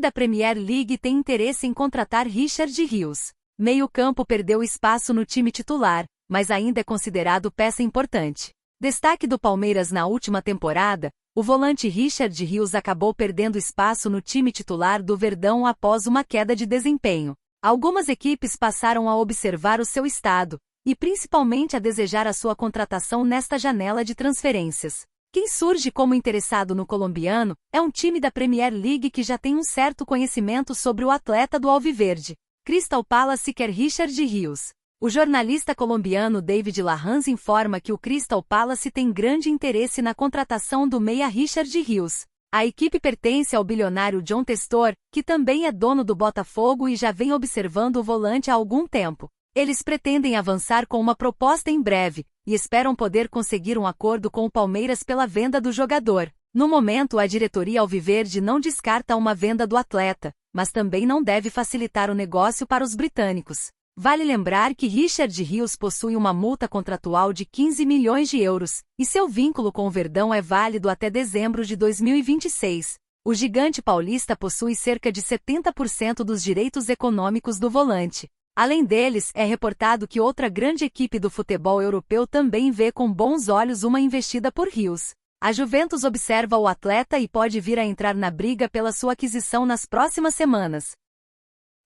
da Premier League tem interesse em contratar Richard Rios. Meio-campo perdeu espaço no time titular, mas ainda é considerado peça importante. Destaque do Palmeiras na última temporada, o volante Richard Rios acabou perdendo espaço no time titular do Verdão após uma queda de desempenho. Algumas equipes passaram a observar o seu estado, e principalmente a desejar a sua contratação nesta janela de transferências. Quem surge como interessado no colombiano é um time da Premier League que já tem um certo conhecimento sobre o atleta do Alviverde. Crystal Palace quer Richard Rios. O jornalista colombiano David Larranz informa que o Crystal Palace tem grande interesse na contratação do meia Richard Rios. A equipe pertence ao bilionário John Testor, que também é dono do Botafogo e já vem observando o volante há algum tempo. Eles pretendem avançar com uma proposta em breve, e esperam poder conseguir um acordo com o Palmeiras pela venda do jogador. No momento, a diretoria alviverde não descarta uma venda do atleta, mas também não deve facilitar o negócio para os britânicos. Vale lembrar que Richard Rios possui uma multa contratual de 15 milhões de euros, e seu vínculo com o Verdão é válido até dezembro de 2026. O gigante paulista possui cerca de 70% dos direitos econômicos do volante. Além deles, é reportado que outra grande equipe do futebol europeu também vê com bons olhos uma investida por Rios. A Juventus observa o atleta e pode vir a entrar na briga pela sua aquisição nas próximas semanas.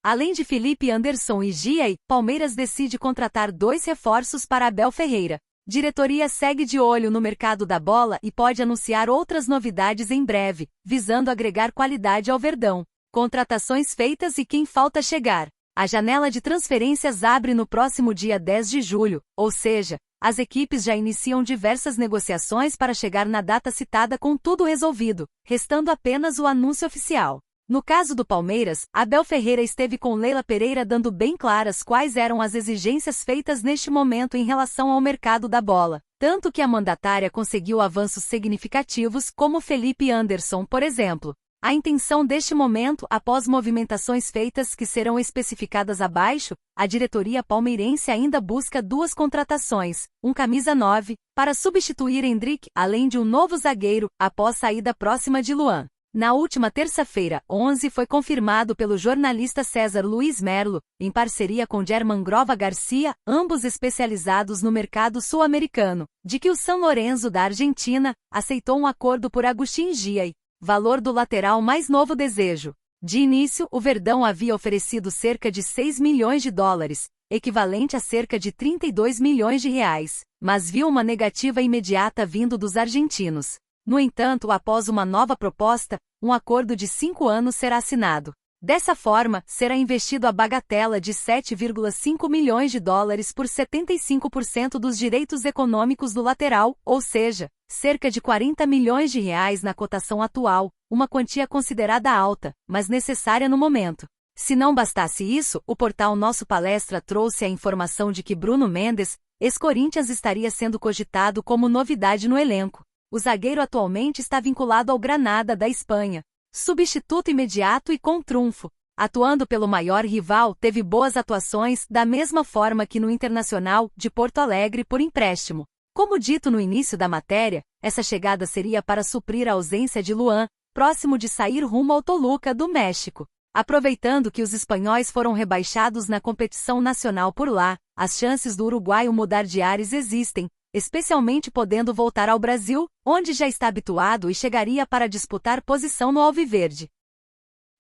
Além de Felipe Anderson e Giai, Palmeiras decide contratar 2 reforços para Abel Ferreira. Diretoria segue de olho no mercado da bola e pode anunciar outras novidades em breve, visando agregar qualidade ao Verdão. Contratações feitas e quem falta chegar. A janela de transferências abre no próximo dia 10 de julho, ou seja, as equipes já iniciam diversas negociações para chegar na data citada com tudo resolvido, restando apenas o anúncio oficial. No caso do Palmeiras, Abel Ferreira esteve com Leila Pereira dando bem claras quais eram as exigências feitas neste momento em relação ao mercado da bola, tanto que a mandatária conseguiu avanços significativos como Felipe Anderson, por exemplo. A intenção deste momento, após movimentações feitas que serão especificadas abaixo, a diretoria palmeirense ainda busca 2 contratações, um camisa 9, para substituir Endrick, além de um novo zagueiro, após saída próxima de Luan. Na última terça-feira, 11, foi confirmado pelo jornalista César Luiz Merlo, em parceria com German Grova Garcia, ambos especializados no mercado sul-americano, de que o São Lourenço da Argentina aceitou um acordo por Agustín Giai, valor do lateral mais novo desejo. De início, o Verdão havia oferecido cerca de 6 milhões de dólares, equivalente a cerca de 32 milhões de reais, mas viu uma negativa imediata vindo dos argentinos. No entanto, após uma nova proposta, um acordo de 5 anos será assinado. Dessa forma, será investido a bagatela de 7,5 milhões de dólares por 75% dos direitos econômicos do lateral, ou seja, cerca de 40 milhões de reais na cotação atual, uma quantia considerada alta, mas necessária no momento. Se não bastasse isso, o portal Nosso Palestra trouxe a informação de que Bruno Mendes, ex-Corinthians, estaria sendo cogitado como novidade no elenco. O zagueiro atualmente está vinculado ao Granada da Espanha. Substituto imediato e com trunfo. Atuando pelo maior rival, teve boas atuações, da mesma forma que no Internacional de Porto Alegre por empréstimo. Como dito no início da matéria, essa chegada seria para suprir a ausência de Luan, próximo de sair rumo ao Toluca do México. Aproveitando que os espanhóis foram rebaixados na competição nacional por lá, as chances do uruguaio mudar de ares existem, especialmente podendo voltar ao Brasil, onde já está habituado e chegaria para disputar posição no Alviverde.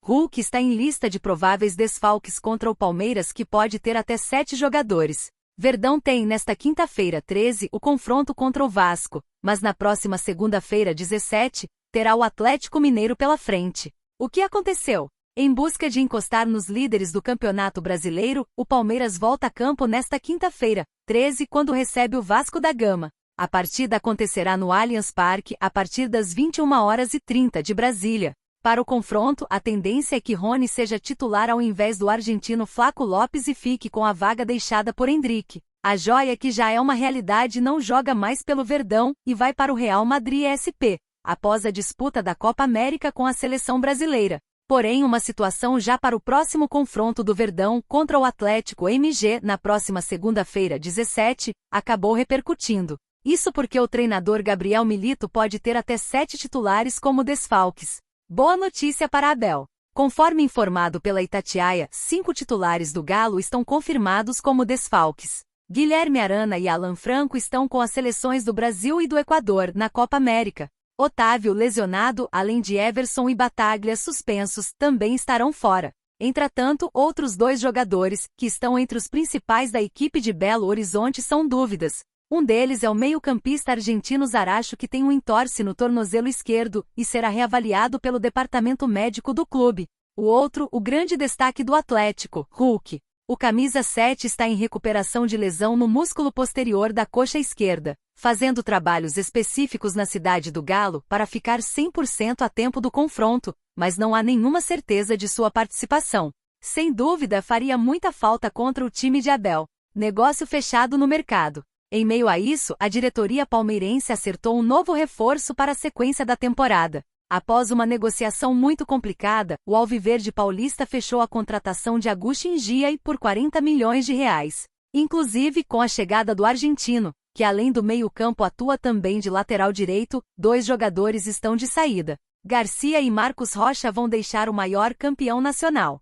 Hulk está em lista de prováveis desfalques contra o Palmeiras, que pode ter até 7 jogadores. Verdão tem nesta quinta-feira, 13, o confronto contra o Vasco, mas na próxima segunda-feira, 17, terá o Atlético Mineiro pela frente. O que aconteceu? Em busca de encostar nos líderes do Campeonato Brasileiro, o Palmeiras volta a campo nesta quinta-feira, 13, quando recebe o Vasco da Gama. A partida acontecerá no Allianz Parque a partir das 21h30 de Brasília. Para o confronto, a tendência é que Rony seja titular ao invés do argentino Flaco Lopes e fique com a vaga deixada por Endrick. A joia, que já é uma realidade, não joga mais pelo Verdão e vai para o Real Madrid SP, após a disputa da Copa América com a seleção brasileira. Porém, uma situação já para o próximo confronto do Verdão contra o Atlético MG na próxima segunda-feira, 17, acabou repercutindo. Isso porque o treinador Gabriel Milito pode ter até 7 titulares como desfalques. Boa notícia para Abel. Conforme informado pela Itatiaia, 5 titulares do Galo estão confirmados como desfalques. Guilherme Arana e Alan Franco estão com as seleções do Brasil e do Equador na Copa América. Otávio, lesionado, além de Everson e Bataglia suspensos, também estarão fora. Entretanto, outros 2 jogadores, que estão entre os principais da equipe de Belo Horizonte, são dúvidas. Um deles é o meio-campista argentino Zaracho, que tem um entorse no tornozelo esquerdo e será reavaliado pelo departamento médico do clube. O outro, o grande destaque do Atlético, Hulk. O camisa 7 está em recuperação de lesão no músculo posterior da coxa esquerda, fazendo trabalhos específicos na cidade do Galo para ficar 100% a tempo do confronto, mas não há nenhuma certeza de sua participação. Sem dúvida, faria muita falta contra o time de Abel. Negócio fechado no mercado. Em meio a isso, a diretoria palmeirense acertou um novo reforço para a sequência da temporada. Após uma negociação muito complicada, o Alviverde Paulista fechou a contratação de Agustin Giai por 40 milhões de reais. Inclusive com a chegada do argentino, que além do meio-campo atua também de lateral direito, 2 jogadores estão de saída. Garcia e Marcos Rocha vão deixar o maior campeão nacional.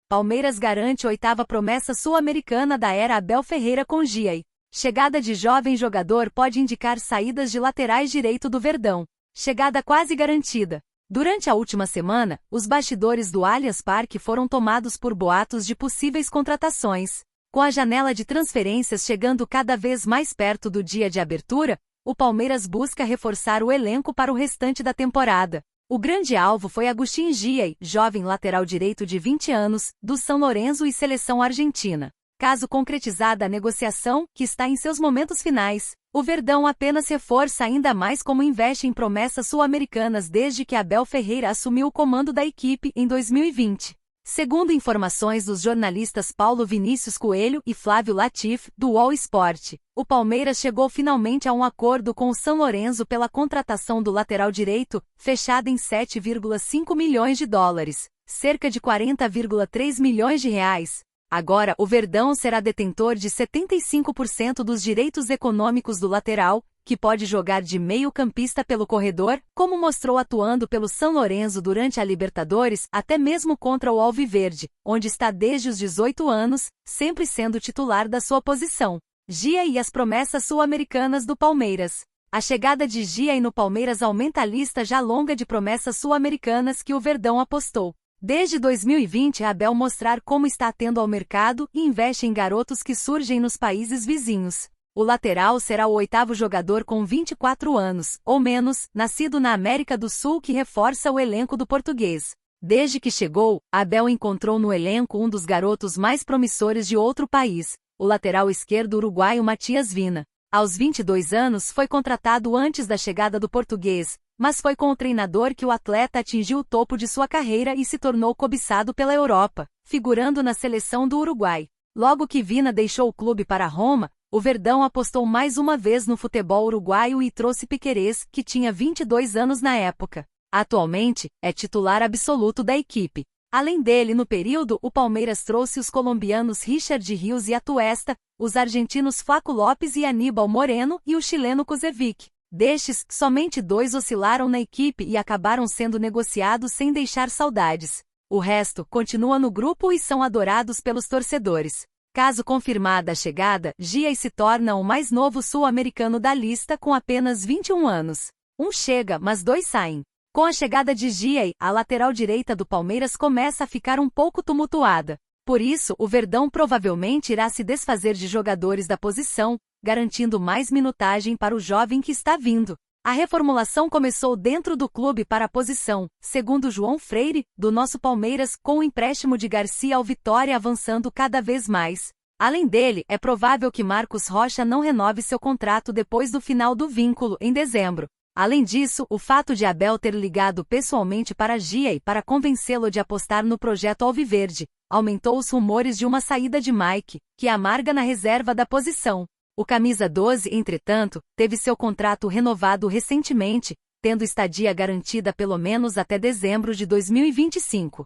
Palmeiras garante 8ª promessa sul-americana da era Abel Ferreira com Giai. Chegada de jovem jogador pode indicar saídas de laterais direito do Verdão. Chegada quase garantida. Durante a última semana, os bastidores do Allianz Parque foram tomados por boatos de possíveis contratações. Com a janela de transferências chegando cada vez mais perto do dia de abertura, o Palmeiras busca reforçar o elenco para o restante da temporada. O grande alvo foi Agustin Giai, jovem lateral direito de 20 anos, do São Lourenço e seleção argentina. Caso concretizada a negociação, que está em seus momentos finais, o Verdão apenas reforça ainda mais como investe em promessas sul-americanas desde que Abel Ferreira assumiu o comando da equipe em 2020. Segundo informações dos jornalistas Paulo Vinícius Coelho e Flávio Latif, do UOL Sport, o Palmeiras chegou finalmente a um acordo com o São Lourenço pela contratação do lateral direito, fechada em 7,5 milhões de dólares, cerca de 40,3 milhões de reais. Agora, o Verdão será detentor de 75% dos direitos econômicos do lateral, que pode jogar de meio-campista pelo corredor, como mostrou atuando pelo São Lourenço durante a Libertadores, até mesmo contra o Alviverde, onde está desde os 18 anos, sempre sendo titular da sua posição. Giai e as promessas sul-americanas do Palmeiras. A chegada de Giai no Palmeiras aumenta a lista já longa de promessas sul-americanas que o Verdão apostou. Desde 2020, a Abel mostrar como está atento ao mercado e investe em garotos que surgem nos países vizinhos. O lateral será o 8º jogador com 24 anos, ou menos, nascido na América do Sul que reforça o elenco do português. Desde que chegou, Abel encontrou no elenco um dos garotos mais promissores de outro país, o lateral esquerdo uruguaio Matias Vina. Aos 22 anos foi contratado antes da chegada do português, mas foi com o treinador que o atleta atingiu o topo de sua carreira e se tornou cobiçado pela Europa, figurando na seleção do Uruguai. Logo que Vina deixou o clube para Roma, o Verdão apostou mais uma vez no futebol uruguaio e trouxe Piquerez, que tinha 22 anos na época. Atualmente, é titular absoluto da equipe. Além dele, no período, o Palmeiras trouxe os colombianos Richard Rios e Atuesta, os argentinos Flaco Lopes e Aníbal Moreno e o chileno Kuzevic. Destes, somente 2 oscilaram na equipe e acabaram sendo negociados sem deixar saudades. O resto continua no grupo e são adorados pelos torcedores. Caso confirmada a chegada, Giai se torna o mais novo sul-americano da lista com apenas 21 anos. Um chega, mas 2 saem. Com a chegada de Giai, a lateral direita do Palmeiras começa a ficar um pouco tumultuada. Por isso, o Verdão provavelmente irá se desfazer de jogadores da posição, garantindo mais minutagem para o jovem que está vindo. A reformulação começou dentro do clube para a posição, segundo João Freire, do nosso Palmeiras, com o empréstimo de Garcia ao Vitória avançando cada vez mais. Além dele, é provável que Marcos Rocha não renove seu contrato depois do final do vínculo, em dezembro. Além disso, o fato de Abel ter ligado pessoalmente para Giai para convencê-lo de apostar no projeto Alviverde, aumentou os rumores de uma saída de Mike, que amarga na reserva da posição. O camisa 12, entretanto, teve seu contrato renovado recentemente, tendo estadia garantida pelo menos até dezembro de 2025.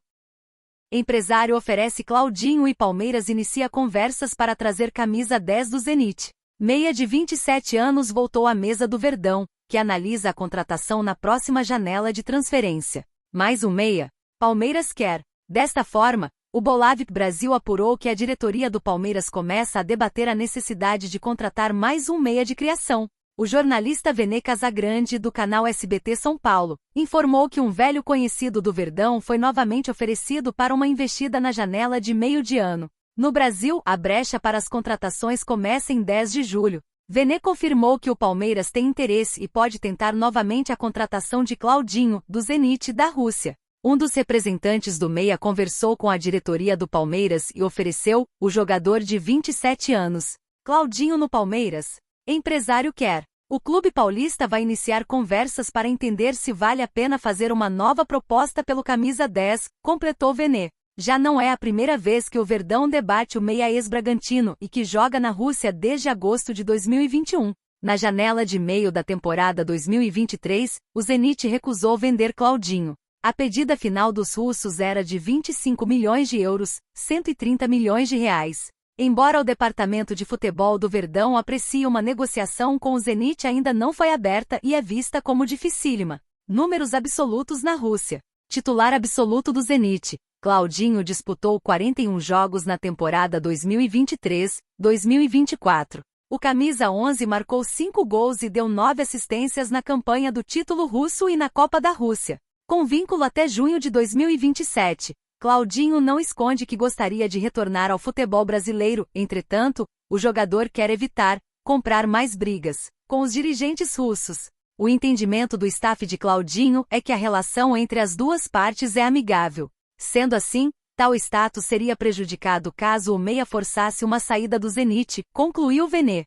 Empresário oferece Claudinho e Palmeiras inicia conversas para trazer camisa 10 do Zenit. Meia de 27 anos voltou à mesa do Verdão, que analisa a contratação na próxima janela de transferência. Mais um meia. Palmeiras quer. Desta forma, o Bolavip Brasil apurou que a diretoria do Palmeiras começa a debater a necessidade de contratar mais um meia de criação. O jornalista Vene Casagrande, do canal SBT São Paulo, informou que um velho conhecido do Verdão foi novamente oferecido para uma investida na janela de meio de ano. No Brasil, a brecha para as contratações começa em 10 de julho. Vene confirmou que o Palmeiras tem interesse e pode tentar novamente a contratação de Claudinho, do Zenit da Rússia. Um dos representantes do meia conversou com a diretoria do Palmeiras e ofereceu o jogador de 27 anos. Claudinho no Palmeiras. Empresário quer. O clube paulista vai iniciar conversas para entender se vale a pena fazer uma nova proposta pelo camisa 10, completou Vene. Já não é a primeira vez que o Verdão debate o meia ex-Bragantino e que joga na Rússia desde agosto de 2021. Na janela de meio da temporada 2023, o Zenit recusou vender Claudinho. A pedida final dos russos era de 25 milhões de euros, 130 milhões de reais. Embora o departamento de futebol do Verdão aprecie uma negociação com o Zenit ainda não foi aberta e é vista como dificílima. Números absolutos na Rússia. Titular absoluto do Zenit, Claudinho disputou 41 jogos na temporada 2023-2024. O camisa 11 marcou 5 gols e deu 9 assistências na campanha do título russo e na Copa da Rússia. Com vínculo até junho de 2027. Claudinho não esconde que gostaria de retornar ao futebol brasileiro, entretanto, o jogador quer evitar comprar mais brigas com os dirigentes russos. O entendimento do staff de Claudinho é que a relação entre as duas partes é amigável. Sendo assim, tal status seria prejudicado caso o meia forçasse uma saída do Zenit, concluiu Vene.